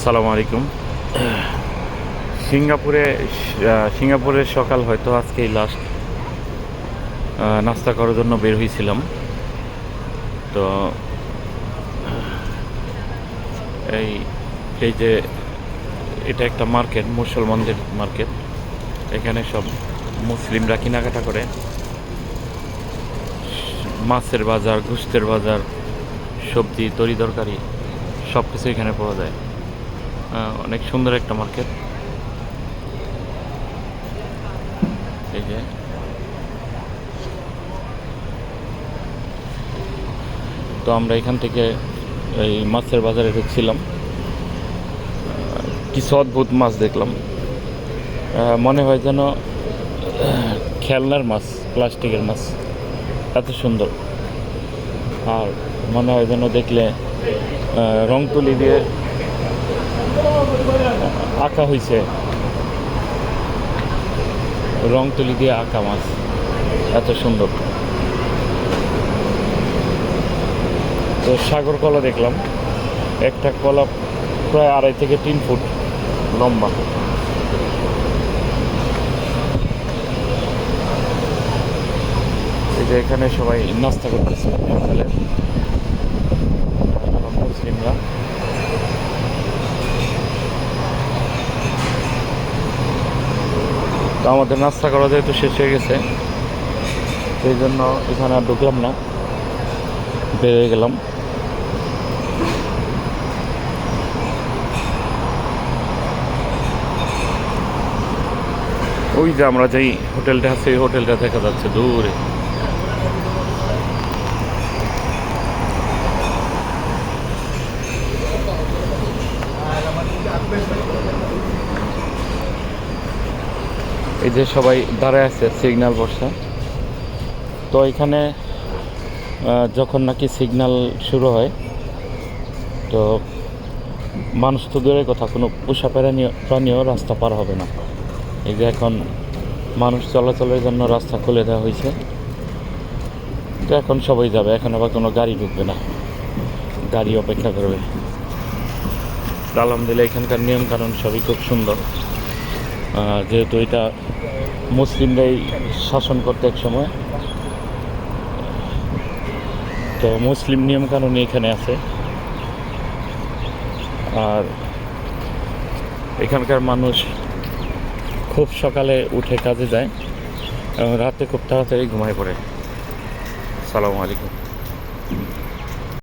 আসসালামু আলাইকুম। সিঙ্গাপুরের সকাল হয়তো আজকেই লাস্ট নাস্তা করার জন্য বের হয়েছিলাম। তো এই এই যে এটা একটা মার্কেট, মুসলমানদের মার্কেট। এখানে সব মুসলিমরা কেনাকাটা করে। মাছের বাজার, গোশতের বাজার, সবজি, তরি তরকারি সব কিছু এখানে পাওয়া যায়। অনেক সুন্দর একটা মার্কেট। এই যে তো আমরা এখান থেকে এই মাছের বাজারে ঢুকছিলাম। কিছু অদ্ভুত মাছ দেখলাম। মনে হয় যেন খেলনার মাছ, প্লাস্টিকের মাছ, এত সুন্দর। আর মনে হয় যেন দেখলে রং তুলি দিয়ে আঁকা হয়েছে, রং তুলি দিয়ে আঁকা মাছ, এত সুন্দর। তো সাগর কলা দেখলাম। একটা কলা প্রায় 2.5 থেকে 3 ফুট লম্বা। এই যে এখানে সবাই নাস্তা করতেছে মুসলিমরা। তো আমাদের নাস্তা করা যেহেতু শেষ হয়ে গেছে, সেই জন্য এখানে আর ঢুকলাম না, বেরিয়ে গেলাম। ওই যে আমরা যেই হোটেলটা আছে, এই হোটেলটা দেখা যাচ্ছে দূরে। এই যে সবাই দাঁড়ায় আছে, সিগন্যাল বসছে। তো এখানে যখন নাকি সিগন্যাল শুরু হয়, তো মানুষ তো দূরের কথা, কোনো পোষা প্রাণীও রাস্তা পার হবে না। এই যে এখন মানুষ চলাচলের জন্য রাস্তা খুলে দেওয়া হয়েছে। তো এখন সবাই যাবে, এখন আবার কোনো গাড়ি ঢুকবে না, গাড়ি অপেক্ষা করবে। আলহামদুলিল্লাহ এখানকার নিয়ম কানুন সবই খুব সুন্দর। যেহেতু এটা মুসলিমরাই শাসন করতে এক সময়, তো মুসলিম নিয়ম কানুন এখানে আছে। আর এখানকার মানুষ খুব সকালে উঠে কাজে যায় এবং রাতে খুব তাড়াতাড়ি ঘুমায় পড়ে। আসসালামু আলাইকুম।